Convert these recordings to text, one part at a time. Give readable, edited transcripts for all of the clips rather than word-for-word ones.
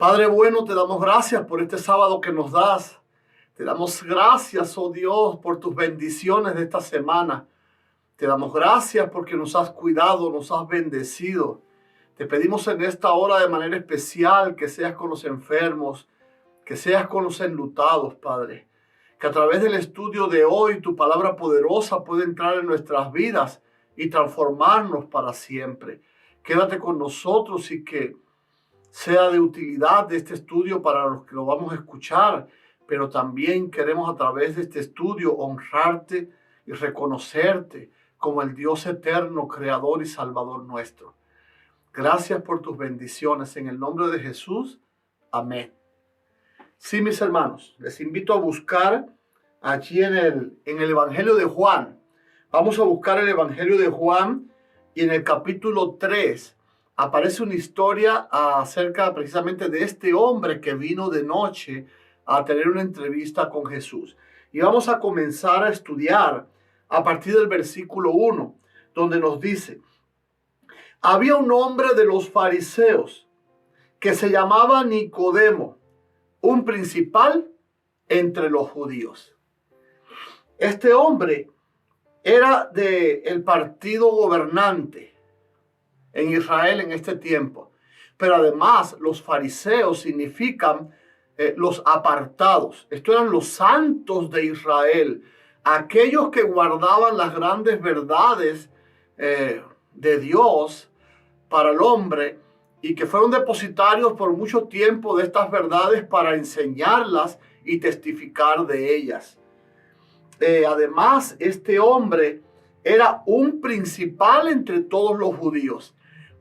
Padre bueno, te damos gracias por este sábado que nos das. Te damos gracias, oh Dios, por tus bendiciones de esta semana. Te damos gracias porque nos has cuidado, nos has bendecido. Te pedimos en esta hora de manera especial que seas con los enfermos, que seas con los enlutados, Padre. Que a través del estudio de hoy tu palabra poderosa pueda entrar en nuestras vidas y transformarnos para siempre. Quédate con nosotros y que sea de utilidad de este estudio para los que lo vamos a escuchar, pero también queremos a través de este estudio honrarte y reconocerte como el Dios eterno, creador y salvador nuestro. Gracias por tus bendiciones. En el nombre de Jesús, amén. Sí, mis hermanos, les invito a buscar allí en el Evangelio de Juan. Vamos a buscar el Evangelio de Juan y en el capítulo 3 aparece una historia acerca precisamente de este hombre que vino de noche a tener una entrevista con Jesús. Y vamos a comenzar a estudiar a partir del versículo 1, donde nos dice: había un hombre de los fariseos que se llamaba Nicodemo, un principal entre los judíos. Este hombre era del partido gobernante en Israel en este tiempo. Pero además los fariseos significan los apartados. Estos eran los santos de Israel, aquellos que guardaban las grandes verdades de Dios para el hombre y que fueron depositarios por mucho tiempo de estas verdades para enseñarlas y testificar de ellas. Además, este hombre era un principal entre todos los judíos.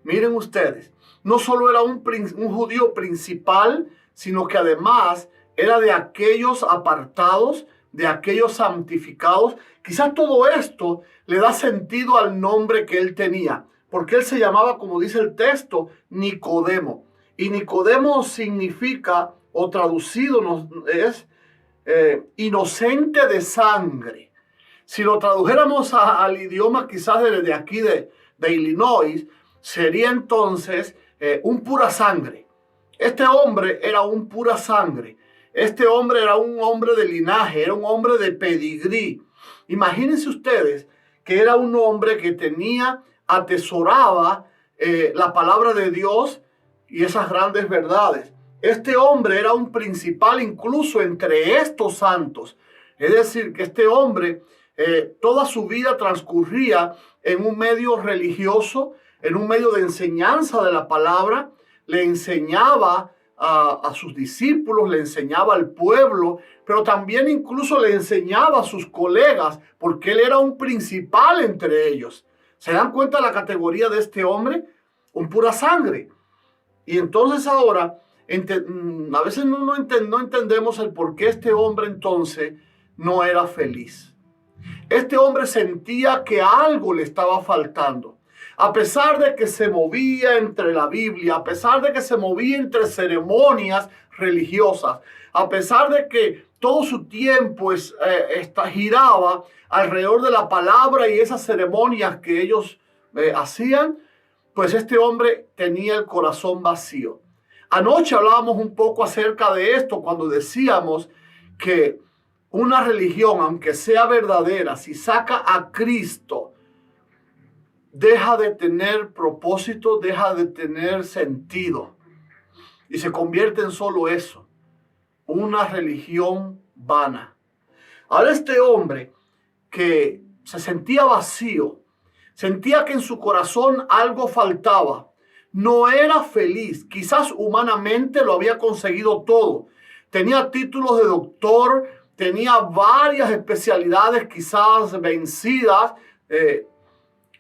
Miren ustedes, no solo era un judío principal, sino que además era de aquellos apartados, de aquellos santificados. Quizás todo esto le da sentido al nombre que él tenía, porque él se llamaba, como dice el texto, Nicodemo. Y Nicodemo significa, o traducido es, inocente de sangre. Si lo tradujéramos al idioma quizás de aquí de Illinois, sería entonces un pura sangre. Este hombre era un pura sangre. Este hombre era un hombre de linaje, era un hombre de pedigrí. Imagínense ustedes que era un hombre que atesoraba la palabra de Dios y esas grandes verdades. Este hombre era un principal incluso entre estos santos. Es decir, que este hombre toda su vida transcurría en un medio religioso, en un medio de enseñanza de la palabra. Le enseñaba a sus discípulos, le enseñaba al pueblo, pero también incluso le enseñaba a sus colegas, porque él era un principal entre ellos. ¿Se dan cuenta de la categoría de este hombre? Un pura sangre. Y entonces ahora, a veces no entendemos el por qué este hombre entonces no era feliz. Este hombre sentía que algo le estaba faltando. A pesar de que se movía entre la Biblia, a pesar de que se movía entre ceremonias religiosas, a pesar de que todo su tiempo giraba alrededor de la palabra y esas ceremonias que ellos hacían, pues este hombre tenía el corazón vacío. Anoche hablábamos un poco acerca de esto cuando decíamos que una religión, aunque sea verdadera, si saca a Cristo, deja de tener propósito, deja de tener sentido y se convierte en solo eso, una religión vana. Ahora este hombre que se sentía vacío, sentía que en su corazón algo faltaba, no era feliz. Quizás humanamente lo había conseguido todo. Tenía títulos de doctor, tenía varias especialidades quizás vencidas,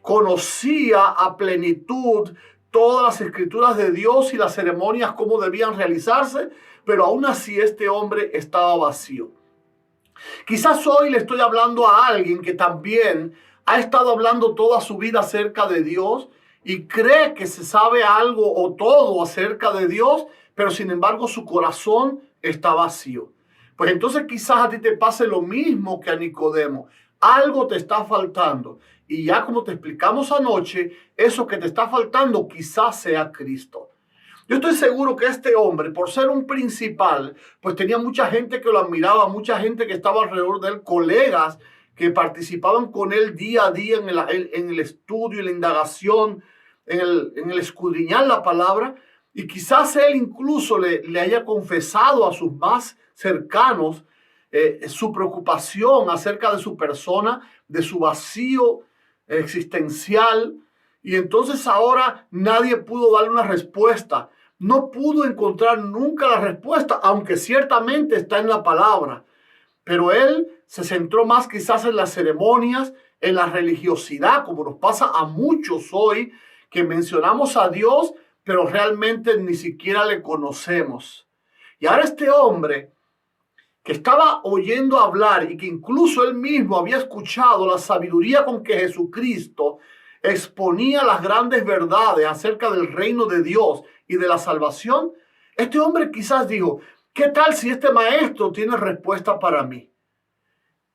conocía a plenitud todas las escrituras de Dios y las ceremonias cómo debían realizarse, pero aún así este hombre estaba vacío. Quizás hoy le estoy hablando a alguien que también ha estado hablando toda su vida acerca de Dios y cree que se sabe algo o todo acerca de Dios, pero sin embargo su corazón está vacío. Pues entonces quizás a ti te pase lo mismo que a Nicodemo. Algo te está faltando. Y ya como te explicamos anoche, eso que te está faltando quizás sea Cristo. Yo estoy seguro que este hombre, por ser un principal, pues tenía mucha gente que lo admiraba, mucha gente que estaba alrededor de él, colegas que participaban con él día a día en el estudio, en la indagación, en el escudriñar la palabra. Y quizás él incluso le haya confesado a sus más cercanos su preocupación acerca de su persona, de su vacío existencial. Y entonces ahora nadie pudo darle una respuesta. No pudo encontrar nunca la respuesta, aunque ciertamente está en la palabra. Pero él se centró más quizás en las ceremonias, en la religiosidad, como nos pasa a muchos hoy, que mencionamos a Dios, pero realmente ni siquiera le conocemos. Y ahora este hombre que estaba oyendo hablar y que incluso él mismo había escuchado la sabiduría con que Jesucristo exponía las grandes verdades acerca del reino de Dios y de la salvación, este hombre quizás dijo, ¿qué tal si este maestro tiene respuesta para mí?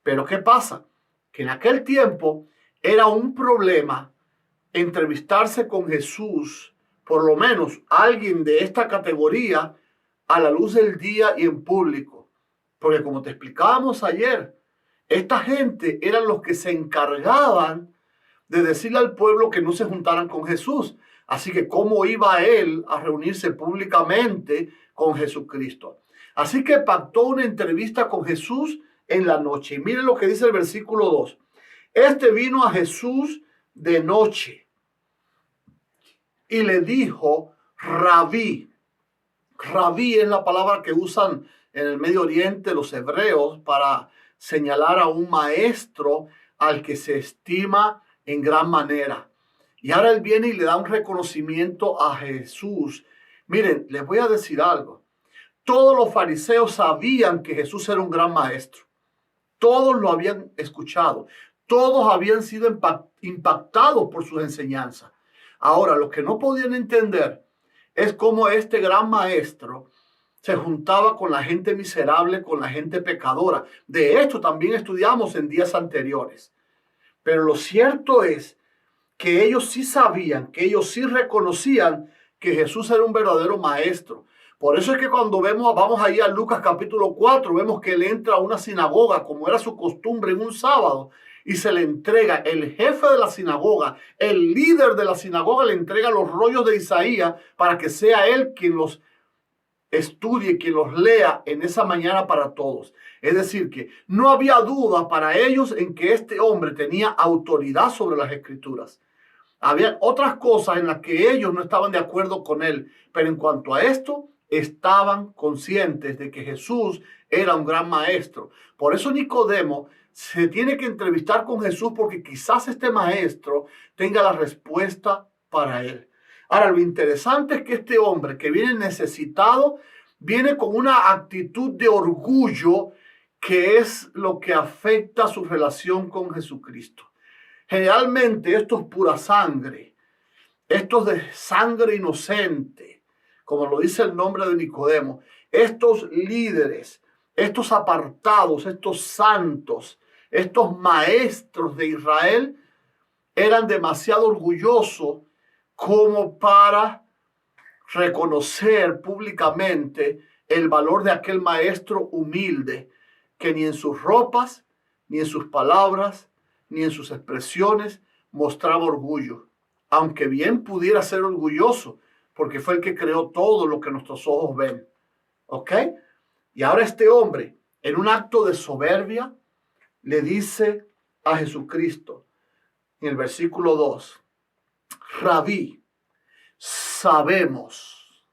Pero ¿qué pasa? Que en aquel tiempo era un problema entrevistarse con Jesús, por lo menos alguien de esta categoría, a la luz del día y en público. Porque como te explicábamos ayer, esta gente eran los que se encargaban de decirle al pueblo que no se juntaran con Jesús. Así que ¿cómo iba él a reunirse públicamente con Jesucristo? Así que pactó una entrevista con Jesús en la noche. Y miren lo que dice el versículo 2. Este vino a Jesús de noche y le dijo, Rabí. Rabí es la palabra que usan en el Medio Oriente los hebreos para señalar a un maestro al que se estima en gran manera. Y ahora él viene y le da un reconocimiento a Jesús. Miren, les voy a decir algo. Todos los fariseos sabían que Jesús era un gran maestro. Todos lo habían escuchado. Todos habían sido impactados por sus enseñanzas. Ahora, lo que no podían entender es cómo este gran maestro se juntaba con la gente miserable, con la gente pecadora. De esto también estudiamos en días anteriores. Pero lo cierto es que ellos sí sabían, que ellos sí reconocían que Jesús era un verdadero maestro. Por eso es que cuando vamos ahí a Lucas capítulo 4, vemos que él entra a una sinagoga, como era su costumbre en un sábado, y se le entrega, el jefe de la sinagoga, el líder de la sinagoga, le entrega los rollos de Isaías para que sea él quien los estudie, quien los lea en esa mañana para todos. Es decir, que no había duda para ellos en que este hombre tenía autoridad sobre las escrituras. Había otras cosas en las que ellos no estaban de acuerdo con él, pero en cuanto a esto, estaban conscientes de que Jesús era un gran maestro. Por eso Nicodemo se tiene que entrevistar con Jesús, porque quizás este maestro tenga la respuesta para él. Ahora, lo interesante es que este hombre que viene necesitado, viene con una actitud de orgullo, que es lo que afecta su relación con Jesucristo. Generalmente esto es pura sangre, estos de sangre inocente, como lo dice el nombre de Nicodemo, estos líderes, estos apartados, estos santos, estos maestros de Israel eran demasiado orgullosos como para reconocer públicamente el valor de aquel maestro humilde que ni en sus ropas, ni en sus palabras, ni en sus expresiones mostraba orgullo, aunque bien pudiera ser orgulloso, porque fue el que creó todo lo que nuestros ojos ven. ¿Ok? Y ahora este hombre, en un acto de soberbia, le dice a Jesucristo, en el versículo 2, Rabí, sabemos.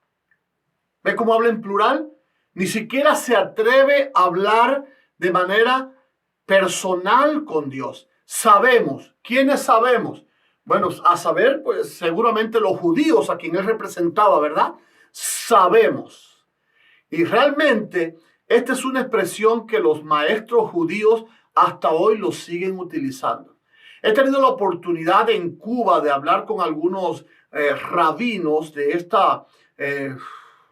¿Ve cómo habla en plural? Ni siquiera se atreve a hablar de manera personal con Dios. Sabemos. ¿Quiénes sabemos? Bueno, a saber, pues seguramente los judíos a quien él representaba, ¿verdad? Sabemos. Y realmente esta es una expresión que los maestros judíos hasta hoy lo siguen utilizando. He tenido la oportunidad en Cuba de hablar con algunos rabinos de esta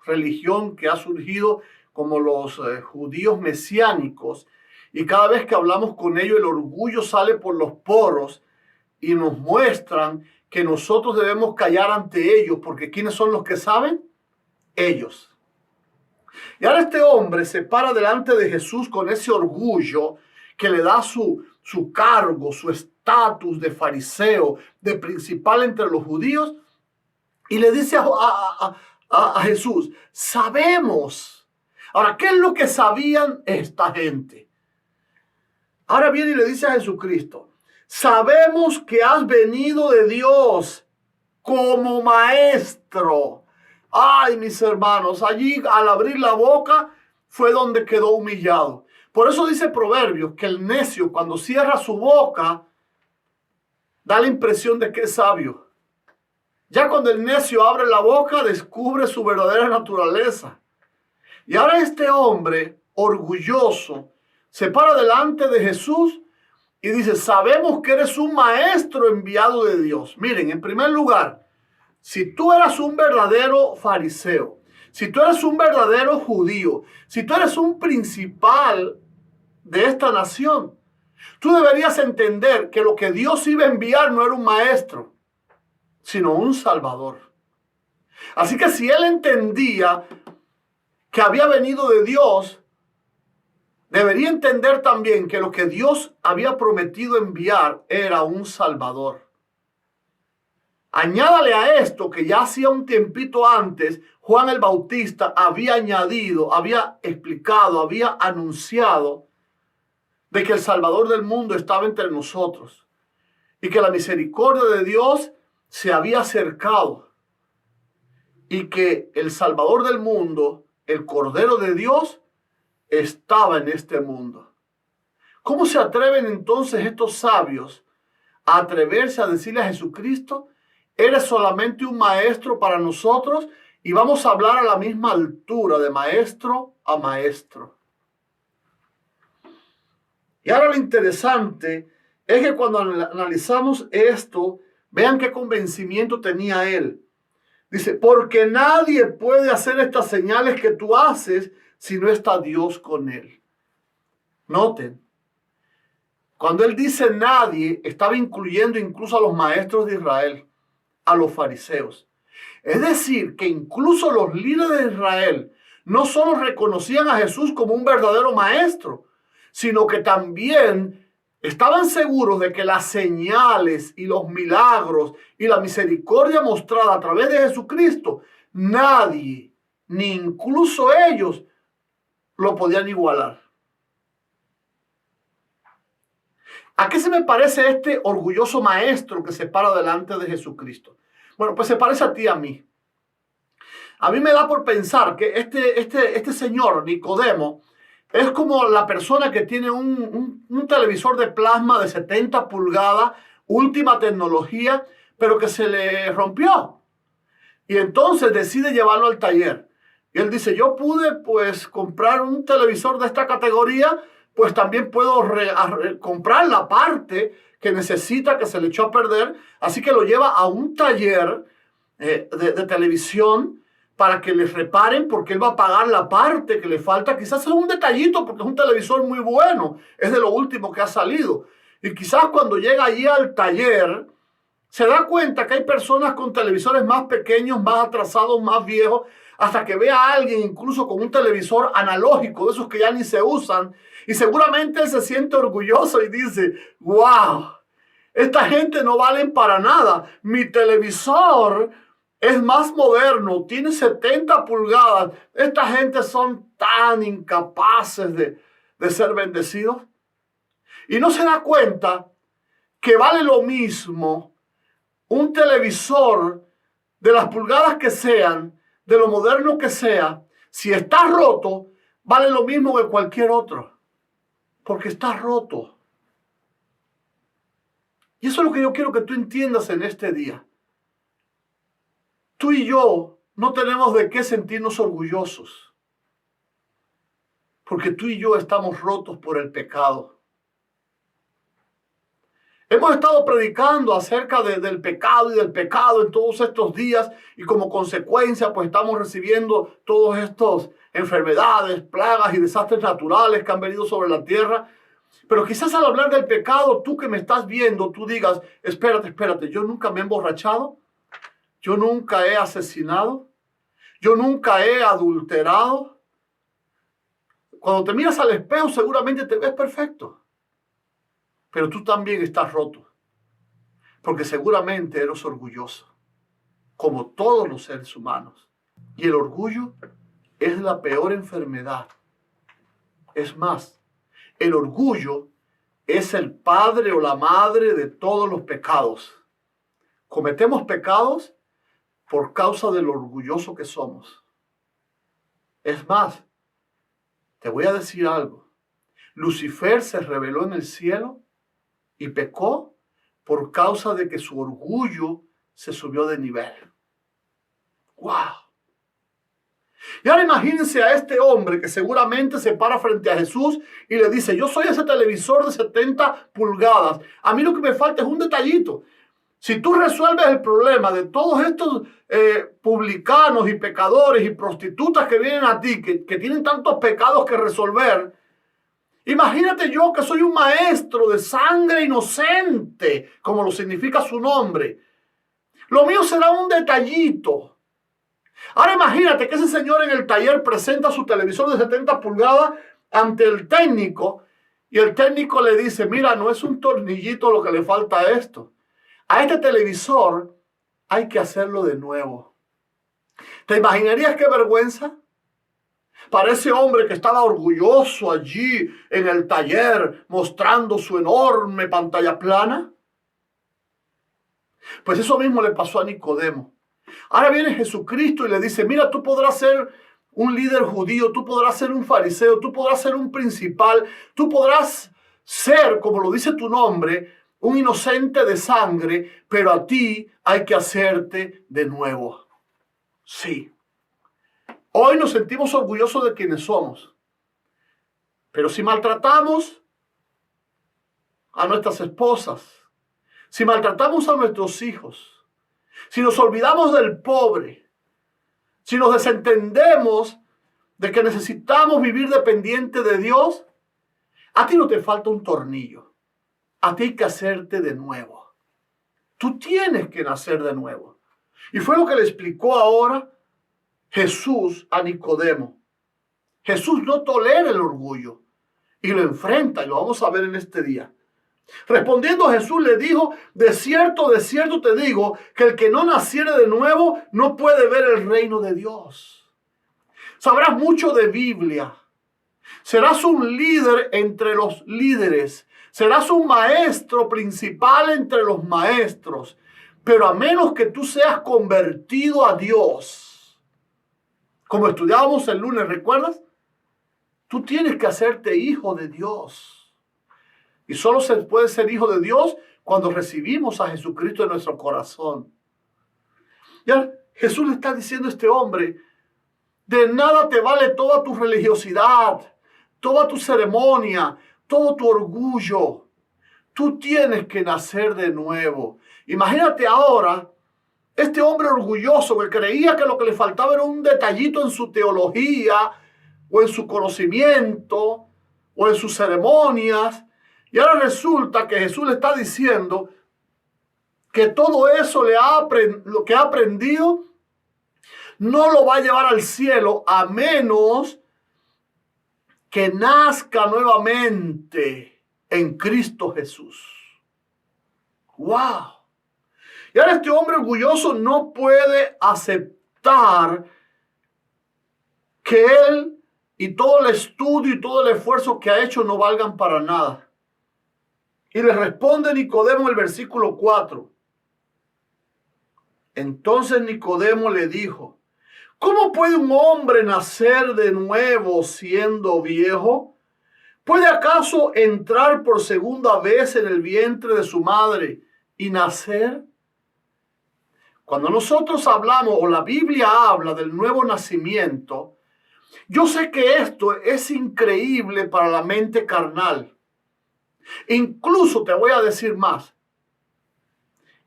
religión que ha surgido como los judíos mesiánicos, y cada vez que hablamos con ellos el orgullo sale por los poros y nos muestran que nosotros debemos callar ante ellos, porque ¿quiénes son los que saben? ellos. Y ahora este hombre se para delante de Jesús con ese orgullo que le da su cargo, su estatus de fariseo, de principal entre los judíos, y le dice a Jesús, sabemos. Ahora, ¿qué es lo que sabían esta gente? Ahora viene y le dice a Jesucristo, sabemos que has venido de Dios como maestro. Ay, mis hermanos, allí al abrir la boca fue donde quedó humillado. Por eso dice Proverbios que el necio cuando cierra su boca da la impresión de que es sabio. Ya cuando el necio abre la boca descubre su verdadera naturaleza. Y ahora este hombre orgulloso se para delante de Jesús y dice, sabemos que eres un maestro enviado de Dios. Miren, en primer lugar, si tú eras un verdadero fariseo, si tú eres un verdadero judío, si tú eres un principal de esta nación, tú deberías entender que lo que Dios iba a enviar no era un maestro, sino un salvador. Así que si él entendía que había venido de Dios, debería entender también que lo que Dios había prometido enviar era un salvador. Añádale a esto que ya hacía un tiempito antes, Juan el Bautista había añadido, había explicado, había anunciado de que el Salvador del mundo estaba entre nosotros y que la misericordia de Dios se había acercado y que el Salvador del mundo, el Cordero de Dios, estaba en este mundo. ¿Cómo se atreven entonces estos sabios a atreverse a decirle a Jesucristo, eres solamente un maestro para nosotros y vamos a hablar a la misma altura de maestro a maestro? Y ahora lo interesante es que cuando analizamos esto, vean qué convencimiento tenía él. Dice, porque nadie puede hacer estas señales que tú haces si no está Dios con él. Noten, cuando él dice nadie, estaba incluyendo incluso a los maestros de Israel, a los fariseos. Es decir, que incluso los líderes de Israel no solo reconocían a Jesús como un verdadero maestro, sino que también estaban seguros de que las señales y los milagros y la misericordia mostrada a través de Jesucristo, nadie, ni incluso ellos, lo podían igualar. ¿A qué se me parece este orgulloso maestro que se para delante de Jesucristo? Bueno, pues se parece a ti y a mí. A mí me da por pensar que este señor, Nicodemo, es como la persona que tiene un televisor de plasma de 70 pulgadas, última tecnología, pero que se le rompió. Y entonces decide llevarlo al taller. Y él dice, yo pude pues comprar un televisor de esta categoría, pues también puedo comprar la parte que necesita, que se le echó a perder. Así que lo lleva a un taller de televisión para que le reparen, porque él va a pagar la parte que le falta. Quizás es un detallito, porque es un televisor muy bueno, es de lo último que ha salido. Y quizás cuando llega allí al taller, se da cuenta que hay personas con televisores más pequeños, más atrasados, más viejos, hasta que ve a alguien incluso con un televisor analógico, de esos que ya ni se usan, y seguramente él se siente orgulloso y dice, wow, esta gente no valen para nada. Mi televisor es más moderno, tiene 70 pulgadas. Esta gente son tan incapaces de ser bendecidos. Y no se da cuenta que vale lo mismo un televisor de las pulgadas que sean, de lo moderno que sea. Si está roto, vale lo mismo que cualquier otro, porque está roto. Y eso es lo que yo quiero que tú entiendas en este día. Tú y yo no tenemos de qué sentirnos orgullosos, porque tú y yo estamos rotos por el pecado. Hemos estado predicando acerca del pecado y del pecado en todos estos días, y como consecuencia pues estamos recibiendo todas estas enfermedades, plagas y desastres naturales que han venido sobre la tierra. Pero quizás al hablar del pecado, tú que me estás viendo, tú digas, espérate, yo nunca me he emborrachado, yo nunca he asesinado, Yo nunca he adulterado. Cuando te miras al espejo seguramente te ves perfecto. Pero tú también estás roto. Porque seguramente eres orgulloso. Como todos los seres humanos. Y el orgullo es la peor enfermedad. Es más, el orgullo es el padre o la madre de todos los pecados. Cometemos pecados por causa de lo orgulloso que somos. Es más, te voy a decir algo. Lucifer se rebeló en el cielo y pecó por causa de que su orgullo se subió de nivel. ¡Wow! Y ahora imagínense a este hombre que seguramente se para frente a Jesús y le dice, yo soy ese televisor de 70 pulgadas. A mí lo que me falta es un detallito. Si tú resuelves el problema de todos estos publicanos y pecadores y prostitutas que vienen a ti, que tienen tantos pecados que resolver, imagínate yo que soy un maestro de sangre inocente, como lo significa su nombre. Lo mío será un detallito. Ahora imagínate que ese señor en el taller presenta su televisor de 70 pulgadas ante el técnico y el técnico le dice, mira, no es un tornillito lo que le falta a esto. A este televisor hay que hacerlo de nuevo. ¿Te imaginarías qué vergüenza? Para ese hombre que estaba orgulloso allí en el taller mostrando su enorme pantalla plana. Pues eso mismo le pasó a Nicodemo. Ahora viene Jesucristo y le dice, mira, tú podrás ser un líder judío, tú podrás ser un fariseo, tú podrás ser un principal, tú podrás ser, como lo dice tu nombre, un inocente de sangre, pero a ti hay que hacerte de nuevo. Sí. Hoy nos sentimos orgullosos de quienes somos, pero si maltratamos a nuestras esposas, si maltratamos a nuestros hijos, si nos olvidamos del pobre, si nos desentendemos de que necesitamos vivir dependiente de Dios, a ti no te falta un tornillo. A ti hay que hacerte de nuevo. Tú tienes que nacer de nuevo. Y fue lo que le explicó ahora Jesús a Nicodemo. Jesús no tolera el orgullo y lo enfrenta, y lo vamos a ver en este día. Respondiendo Jesús le dijo, de cierto te digo, que el que no naciere de nuevo no puede ver el reino de Dios. Sabrás mucho de Biblia. Serás un líder entre los líderes. Serás un maestro principal entre los maestros. Pero a menos que tú seas convertido a Dios, como estudiábamos el lunes, ¿recuerdas? Tú tienes que hacerte hijo de Dios. Y solo se puede ser hijo de Dios cuando recibimos a Jesucristo en nuestro corazón. Ya Jesús le está diciendo a este hombre, de nada te vale toda tu religiosidad, toda tu ceremonia, todo tu orgullo. Tú tienes que nacer de nuevo. Imagínate ahora este hombre orgulloso que creía que lo que le faltaba era un detallito en su teología o en su conocimiento o en sus ceremonias. Y ahora resulta que Jesús le está diciendo que todo eso lo que ha aprendido no lo va a llevar al cielo a menos que nazca nuevamente en Cristo Jesús. ¡Wow! Y ahora este hombre orgulloso no puede aceptar que él y todo el estudio y todo el esfuerzo que ha hecho no valgan para nada. Y le responde Nicodemo en el versículo 4. Entonces Nicodemo le dijo, ¿cómo puede un hombre nacer de nuevo siendo viejo? ¿Puede acaso entrar por segunda vez en el vientre de su madre y nacer? Cuando nosotros hablamos, o la Biblia habla del nuevo nacimiento, yo sé que esto es increíble para la mente carnal. Incluso te voy a decir más.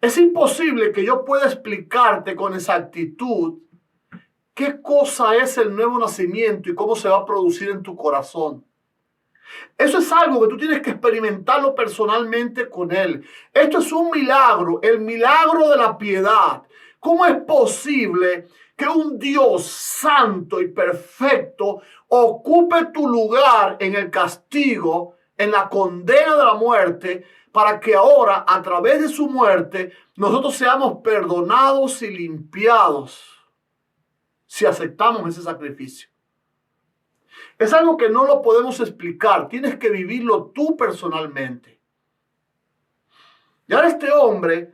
Es imposible que yo pueda explicarte con exactitud qué cosa es el nuevo nacimiento y cómo se va a producir en tu corazón. Eso es algo que tú tienes que experimentarlo personalmente con él. Esto es un milagro, el milagro de la piedad. ¿Cómo es posible que un Dios santo y perfecto ocupe tu lugar en el castigo, en la condena de la muerte, para que ahora, a través de su muerte, nosotros seamos perdonados y limpiados si aceptamos ese sacrificio. Es algo que no lo podemos explicar, tienes que vivirlo tú personalmente. Y ahora este hombre,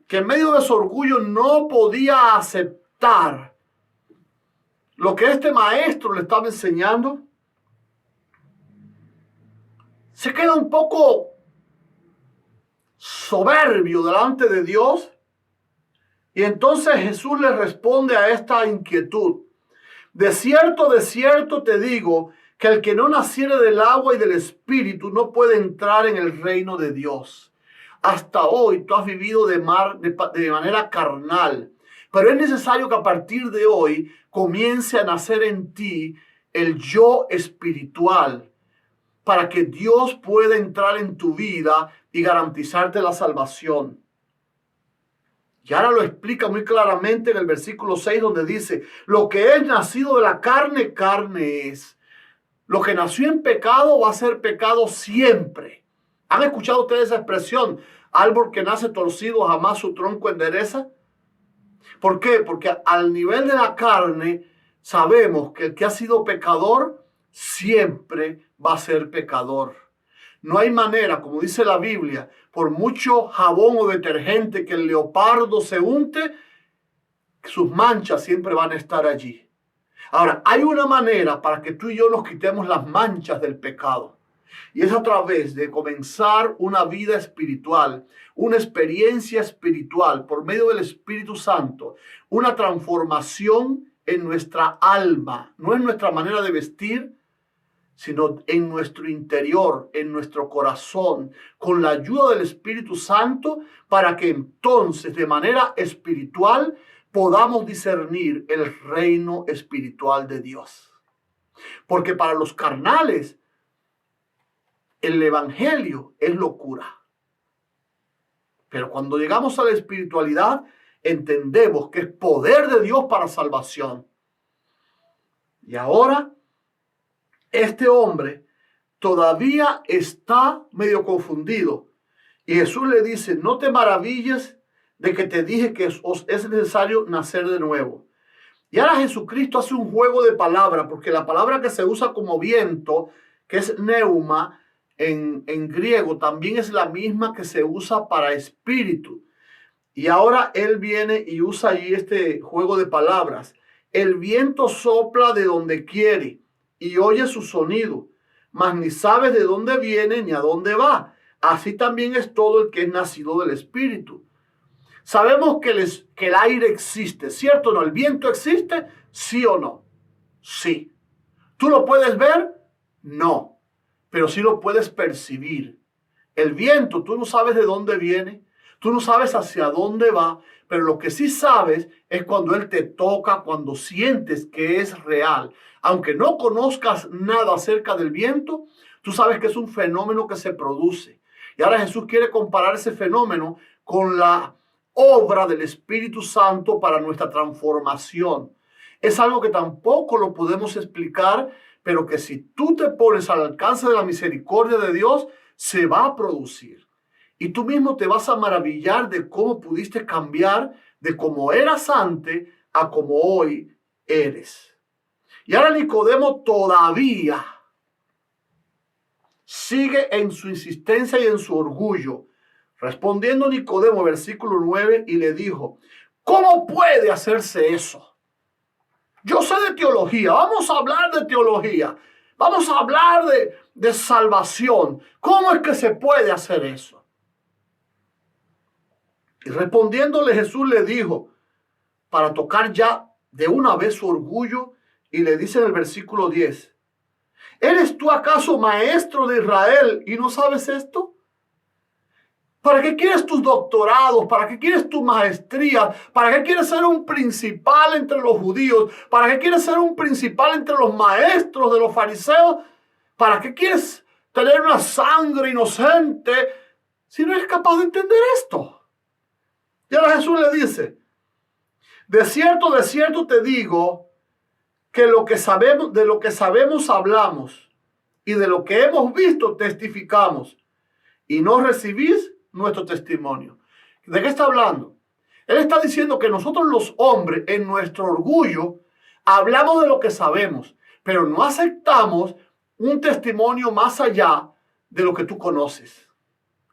que en medio de su orgullo no podía aceptar lo que este maestro le estaba enseñando, se queda un poco soberbio delante de Dios. Y entonces Jesús le responde a esta inquietud. De cierto te digo que el que no naciere del agua y del Espíritu no puede entrar en el reino de Dios. Hasta hoy tú has vivido de manera carnal, pero es necesario que a partir de hoy comience a nacer en ti el yo espiritual, para que Dios pueda entrar en tu vida y garantizarte la salvación. Y ahora lo explica muy claramente en el versículo 6, donde dice, lo que es nacido de la carne, carne es. Lo que nació en pecado va a ser pecado siempre. ¿Han escuchado ustedes esa expresión? Árbol que nace torcido jamás su tronco endereza. ¿Por qué? Porque al nivel de la carne sabemos que el que ha sido pecador siempre va a ser pecador. No hay manera, como dice la Biblia, por mucho jabón o detergente que el leopardo se unte, sus manchas siempre van a estar allí. Ahora, hay una manera para que tú y yo nos quitemos las manchas del pecado. Y es a través de comenzar una vida espiritual, una experiencia espiritual por medio del Espíritu Santo, una transformación en nuestra alma, no en nuestra manera de vestir, sino en nuestro interior, en nuestro corazón, con la ayuda del Espíritu Santo, para que entonces de manera espiritual podamos discernir el reino espiritual de Dios. Porque para los carnales, el evangelio es locura. Pero cuando llegamos a la espiritualidad, entendemos que es poder de Dios para salvación. Y ahora, este hombre todavía está medio confundido. Y Jesús le dice, no te maravilles de que te dije que es necesario nacer de nuevo. Y ahora Jesucristo hace un juego de palabras, porque la palabra que se usa como viento, que es neuma, en griego también es la misma que se usa para espíritu. Y ahora él viene y usa ahí este juego de palabras. El viento sopla de donde quiere y oye su sonido, mas ni sabes de dónde viene ni a dónde va. Así también es todo el que es nacido del Espíritu. Sabemos que el aire existe, ¿cierto o no? ¿El viento existe? ¿Sí o no? Sí. ¿Tú lo puedes ver? No. Pero sí lo puedes percibir. El viento, tú no sabes de dónde viene, tú no sabes hacia dónde va, pero lo que sí sabes es cuando él te toca, cuando sientes que es real. Aunque no conozcas nada acerca del viento, tú sabes que es un fenómeno que se produce. Y ahora Jesús quiere comparar ese fenómeno con la obra del Espíritu Santo para nuestra transformación. Es algo que tampoco lo podemos explicar, pero que si tú te pones al alcance de la misericordia de Dios, se va a producir. Y tú mismo te vas a maravillar de cómo pudiste cambiar de cómo eras antes a cómo hoy eres. Y ahora Nicodemo todavía sigue en su insistencia y en su orgullo. Respondiendo Nicodemo, versículo 9, y le dijo, ¿cómo puede hacerse eso? Yo sé de teología, vamos a hablar de teología, vamos a hablar de salvación. ¿Cómo es que se puede hacer eso? Y respondiéndole Jesús le dijo, para tocar ya de una vez su orgullo, y le dice en el versículo 10, ¿eres tú acaso maestro de Israel y no sabes esto? ¿Para qué quieres tus doctorados? ¿Para qué quieres tu maestría? ¿Para qué quieres ser un principal entre los judíos? ¿Para qué quieres ser un principal entre los maestros de los fariseos? ¿Para qué quieres tener una sangre inocente si no eres capaz de entender esto? Y ahora Jesús le dice, De cierto te digo que de lo que sabemos hablamos y de lo que hemos visto testificamos y no recibís nuestro testimonio. ¿De qué está hablando? Él está diciendo que nosotros los hombres en nuestro orgullo hablamos de lo que sabemos, pero no aceptamos un testimonio más allá de lo que tú conoces.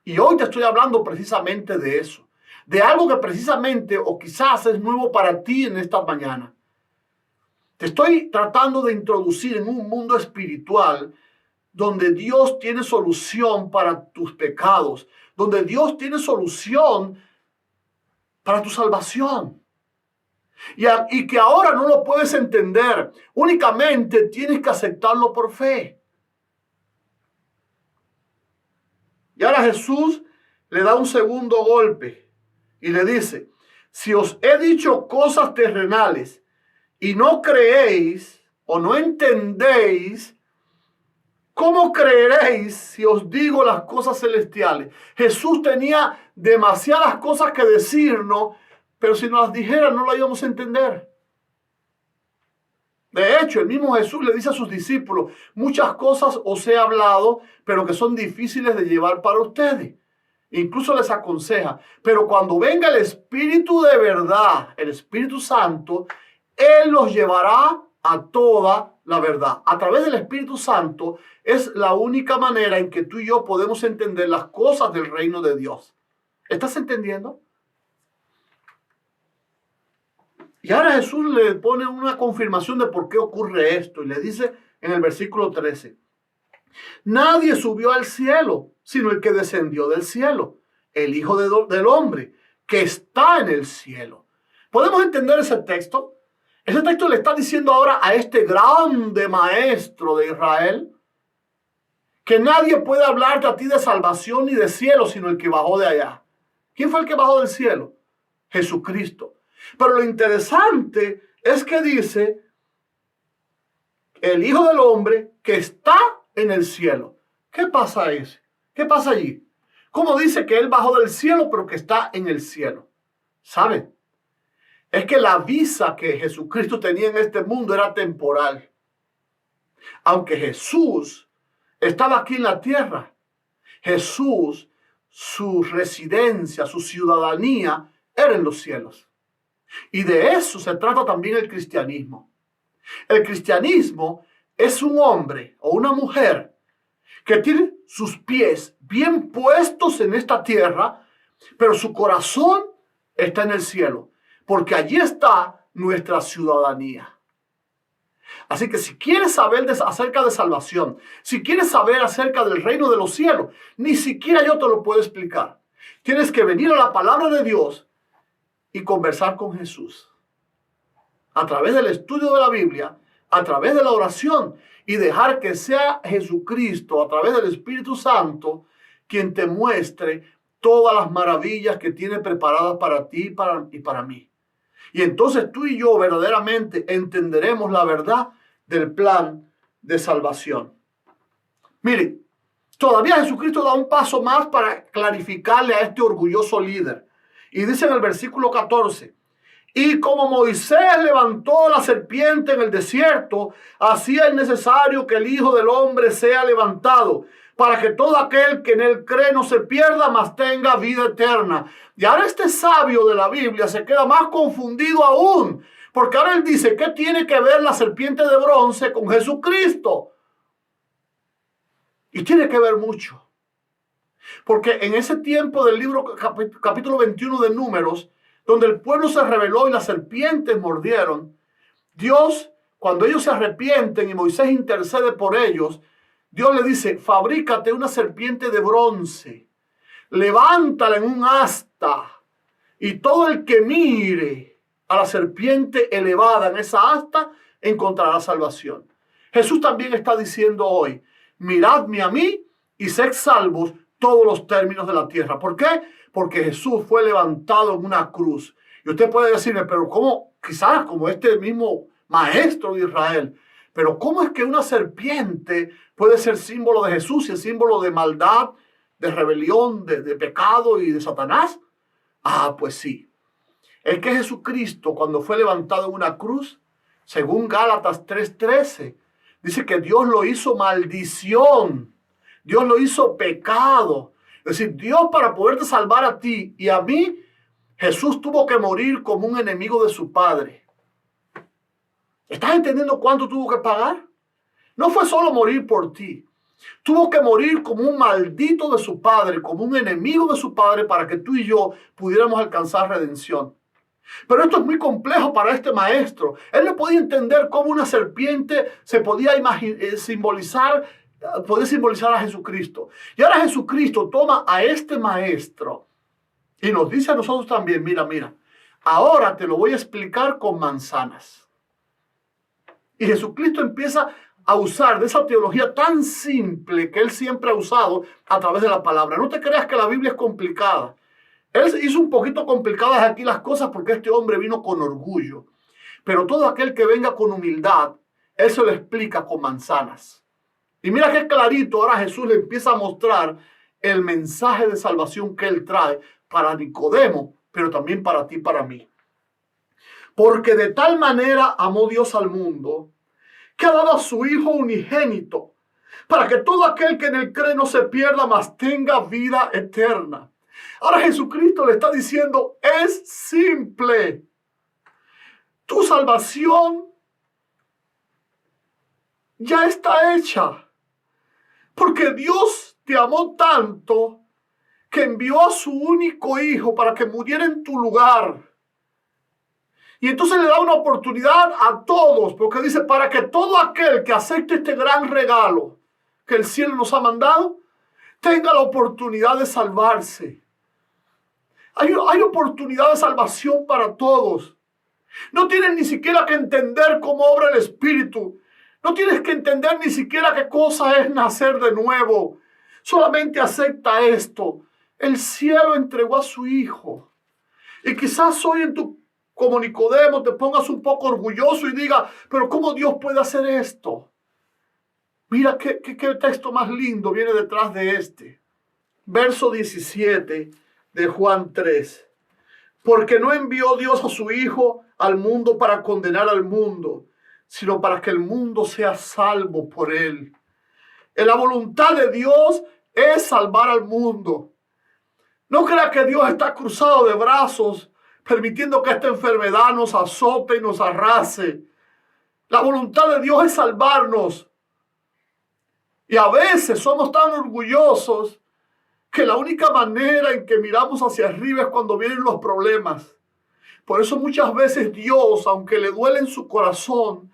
Y hoy te estoy hablando precisamente de eso, de algo que precisamente o quizás es nuevo para ti en esta mañana. Te estoy tratando de introducir en un mundo espiritual donde Dios tiene solución para tus pecados, donde Dios tiene solución para tu salvación. Y que ahora no lo puedes entender, únicamente tienes que aceptarlo por fe. Y ahora Jesús le da un segundo golpe y le dice, si os he dicho cosas terrenales y no creéis o no entendéis, ¿cómo creeréis si os digo las cosas celestiales? Jesús tenía demasiadas cosas que decirnos, pero si nos las dijera no las íbamos a entender. De hecho, el mismo Jesús le dice a sus discípulos, muchas cosas os he hablado, pero que son difíciles de llevar para ustedes. Incluso les aconseja, pero cuando venga el Espíritu de verdad, el Espíritu Santo, Él los llevará a toda la verdad. A través del Espíritu Santo es la única manera en que tú y yo podemos entender las cosas del reino de Dios. ¿Estás entendiendo? Y ahora Jesús le pone una confirmación de por qué ocurre esto. Y le dice en el versículo 13, nadie subió al cielo, sino el que descendió del cielo, el Hijo del Hombre, que está en el cielo. ¿Podemos entender ese texto? Ese texto le está diciendo ahora a este grande maestro de Israel que nadie puede hablarte a ti de salvación ni de cielo, sino el que bajó de allá. ¿Quién fue el que bajó del cielo? Jesucristo. Pero lo interesante es que dice el Hijo del Hombre que está en el cielo. ¿Qué pasa ahí? ¿Qué pasa allí? ¿Cómo dice que Él bajó del cielo pero que está en el cielo? ¿Saben? Es que la visa que Jesucristo tenía en este mundo era temporal. Aunque Jesús estaba aquí en la tierra, Jesús, su residencia, su ciudadanía era en los cielos. Y de eso se trata también el cristianismo. El cristianismo es un hombre o una mujer que tiene sus pies bien puestos en esta tierra, pero su corazón está en el cielo, porque allí está nuestra ciudadanía. Así que si quieres saber acerca de salvación, si quieres saber acerca del reino de los cielos, ni siquiera yo te lo puedo explicar. Tienes que venir a la palabra de Dios y conversar con Jesús. A través del estudio de la Biblia, a través de la oración y dejar que sea Jesucristo, a través del Espíritu Santo, quien te muestre todas las maravillas que tiene preparadas para ti y para mí. Y entonces tú y yo verdaderamente entenderemos la verdad del plan de salvación. Mire, todavía Jesucristo da un paso más para clarificarle a este orgulloso líder. Y dice en el versículo 14, y como Moisés levantó la serpiente en el desierto, así es necesario que el Hijo del Hombre sea levantado, para que todo aquel que en él cree no se pierda, mas tenga vida eterna. Y ahora este sabio de la Biblia se queda más confundido aún, porque ahora él dice, ¿qué tiene que ver la serpiente de bronce con Jesucristo? Y tiene que ver mucho. Porque en ese tiempo del libro capítulo 21 de Números, donde el pueblo se rebeló y las serpientes mordieron, Dios, cuando ellos se arrepienten y Moisés intercede por ellos, Dios le dice, fabrícate una serpiente de bronce, levántala en un asta, y todo el que mire a la serpiente elevada en esa asta encontrará salvación. Jesús también está diciendo hoy, miradme a mí y sed salvos todos los términos de la tierra. ¿Por qué? Porque Jesús fue levantado en una cruz. Y usted puede decirme, pero ¿cómo? Quizás como este mismo maestro de Israel. Pero ¿cómo es que una serpiente puede ser símbolo de Jesús y es símbolo de maldad, de rebelión, de pecado y de Satanás? Ah, pues sí. Es que Jesucristo, cuando fue levantado en una cruz, según Gálatas 3:13, dice que Dios lo hizo maldición. Dios lo hizo pecado. Es decir, Dios, para poderte salvar a ti y a mí, Jesús tuvo que morir como un enemigo de su Padre. ¿Estás entendiendo cuánto tuvo que pagar? No fue solo morir por ti. Tuvo que morir como un maldito de su Padre, como un enemigo de su Padre, para que tú y yo pudiéramos alcanzar redención. Pero esto es muy complejo para este maestro. Él no podía entender cómo una serpiente se podía simbolizar a Jesucristo. Y ahora Jesucristo toma a este maestro y nos dice a nosotros también, mira, ahora te lo voy a explicar con manzanas. Y Jesucristo empieza a usar de esa teología tan simple que él siempre ha usado a través de la palabra. No te creas que la Biblia es complicada. Él hizo un poquito complicadas aquí las cosas porque este hombre vino con orgullo. Pero todo aquel que venga con humildad, él se lo explica con manzanas. Y mira qué clarito, ahora Jesús le empieza a mostrar el mensaje de salvación que él trae para Nicodemo, pero también para ti y para mí. Porque de tal manera amó Dios al mundo, que ha dado a su Hijo unigénito, para que todo aquel que en él cree no se pierda, mas tenga vida eterna. Ahora Jesucristo le está diciendo, es simple. Tu salvación ya está hecha. Porque Dios te amó tanto que envió a su único Hijo para que muriera en tu lugar. Y entonces le da una oportunidad a todos, porque dice, para que todo aquel que acepte este gran regalo que el cielo nos ha mandado, tenga la oportunidad de salvarse. Hay oportunidad de salvación para todos. No tienes ni siquiera que entender cómo obra el Espíritu. No tienes que entender ni siquiera qué cosa es nacer de nuevo. Solamente acepta esto. El cielo entregó a su Hijo. Y quizás hoy como Nicodemo te pongas un poco orgulloso y diga, pero ¿cómo Dios puede hacer esto? Mira qué texto más lindo viene detrás de este. Verso 17 de Juan 3. Porque no envió Dios a su Hijo al mundo para condenar al mundo, sino para que el mundo sea salvo por él. En la voluntad de Dios es salvar al mundo. No crea que Dios está cruzado de brazos, permitiendo que esta enfermedad nos azote y nos arrase. La voluntad de Dios es salvarnos. Y a veces somos tan orgullosos que la única manera en que miramos hacia arriba es cuando vienen los problemas. Por eso muchas veces Dios, aunque le duele en su corazón,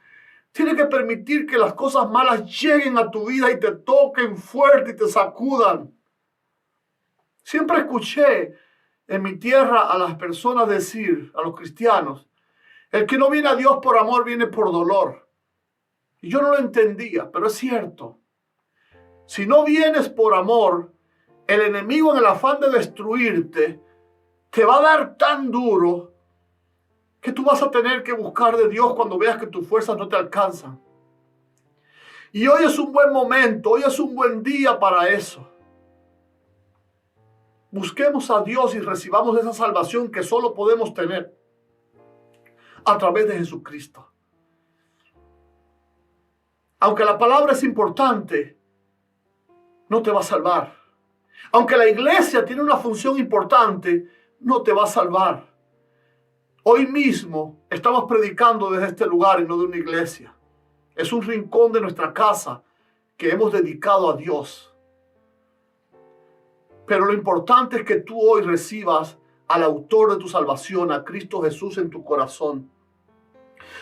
tiene que permitir que las cosas malas lleguen a tu vida y te toquen fuerte y te sacudan. Siempre escuché en mi tierra a las personas decir, a los cristianos, el que no viene a Dios por amor viene por dolor. Y yo no lo entendía, pero es cierto. Si no vienes por amor, el enemigo en el afán de destruirte te va a dar tan duro que tú vas a tener que buscar de Dios cuando veas que tus fuerzas no te alcanzan. Y hoy es un buen momento, hoy es un buen día para eso. Busquemos a Dios y recibamos esa salvación que solo podemos tener a través de Jesucristo. Aunque la palabra es importante, no te va a salvar. Aunque la iglesia tiene una función importante, no te va a salvar. Hoy mismo estamos predicando desde este lugar y no de una iglesia. Es un rincón de nuestra casa que hemos dedicado a Dios. Pero lo importante es que tú hoy recibas al autor de tu salvación, a Cristo Jesús en tu corazón.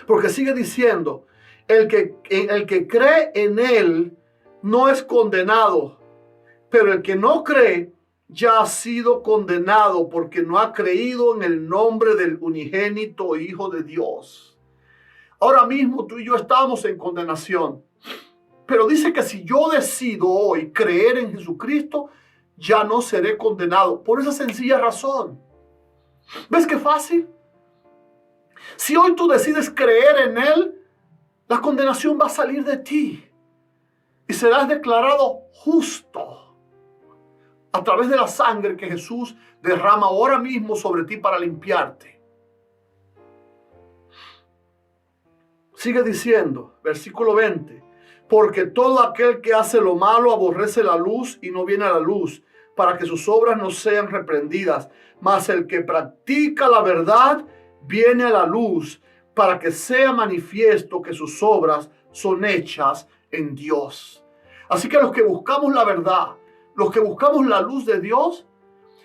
Porque sigue diciendo, el que cree en Él no es condenado, pero el que no cree ya ha sido condenado porque no ha creído en el nombre del unigénito Hijo de Dios. Ahora mismo tú y yo estamos en condenación. Pero dice que si yo decido hoy creer en Jesucristo, ya no seré condenado. Por esa sencilla razón. ¿Ves qué fácil? Si hoy tú decides creer en Él, la condenación va a salir de ti. Y serás declarado justo a través de la sangre que Jesús derrama ahora mismo sobre ti para limpiarte. Sigue diciendo, versículo 20, porque todo aquel que hace lo malo aborrece la luz y no viene a la luz, para que sus obras no sean reprendidas. Mas el que practica la verdad viene a la luz, para que sea manifiesto que sus obras son hechas en Dios. Así que los que buscamos la verdad, los que buscamos la luz de Dios,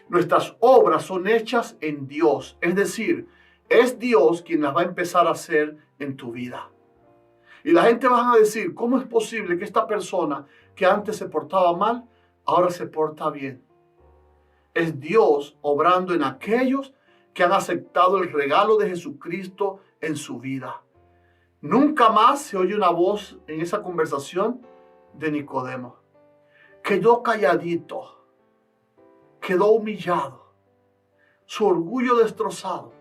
nuestras obras son hechas en Dios. Es decir, es Dios quien las va a empezar a hacer en tu vida. Y la gente va a decir, ¿cómo es posible que esta persona que antes se portaba mal, ahora se porta bien? Es Dios obrando en aquellos que han aceptado el regalo de Jesucristo en su vida. Nunca más se oye una voz en esa conversación de Nicodemo. Quedó calladito, quedó humillado, su orgullo destrozado.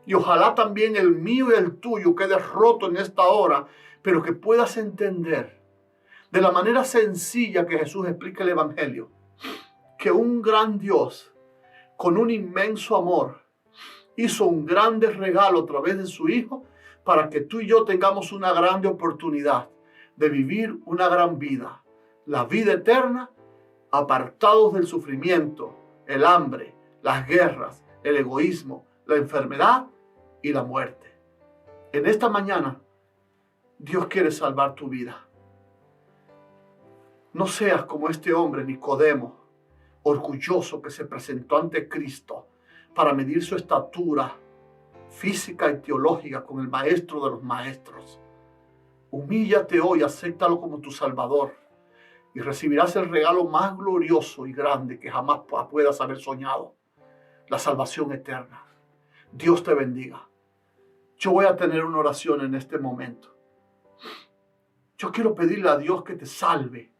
Y ojalá también el mío y el tuyo quede roto en esta hora, pero que puedas entender de la manera sencilla que Jesús explica el Evangelio, que un gran Dios, con un inmenso amor, hizo un grande regalo a través de su Hijo para que tú y yo tengamos una grande oportunidad de vivir una gran vida, la vida eterna, apartados del sufrimiento, el hambre, las guerras, el egoísmo, la enfermedad y la muerte. En esta mañana, Dios quiere salvar tu vida. No seas como este hombre, Nicodemo, orgulloso que se presentó ante Cristo para medir su estatura física y teológica con el maestro de los maestros. Humíllate hoy, acéptalo como tu Salvador y recibirás el regalo más glorioso y grande que jamás puedas haber soñado, la salvación eterna. Dios te bendiga. Yo voy a tener una oración en este momento. Yo quiero pedirle a Dios que te salve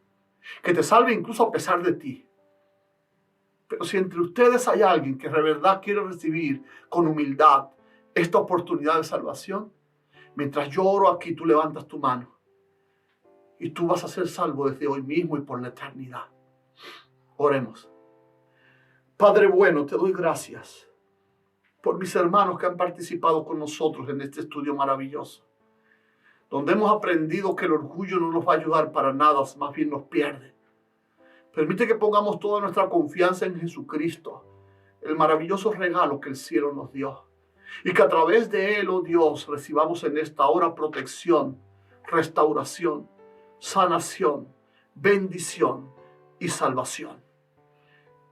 incluso a pesar de ti. Pero si entre ustedes hay alguien que de verdad quiere recibir con humildad esta oportunidad de salvación, mientras yo oro aquí, tú levantas tu mano y tú vas a ser salvo desde hoy mismo y por la eternidad. Oremos. Padre bueno, te doy gracias por mis hermanos que han participado con nosotros en este estudio maravilloso, donde hemos aprendido que el orgullo no nos va a ayudar para nada, más bien nos pierde. Permite que pongamos toda nuestra confianza en Jesucristo, el maravilloso regalo que el cielo nos dio, y que a través de él, oh Dios, recibamos en esta hora protección, restauración, sanación, bendición y salvación.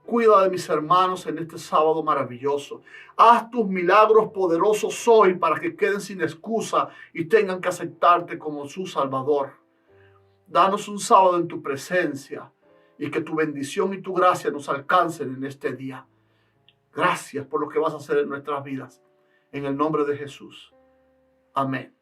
Cuida de mis hermanos en este sábado maravilloso. Haz tus milagros poderosos hoy para que queden sin excusa y tengan que aceptarte como su Salvador. Danos un sábado en tu presencia y que tu bendición y tu gracia nos alcancen en este día. Gracias por lo que vas a hacer en nuestras vidas. En el nombre de Jesús. Amén.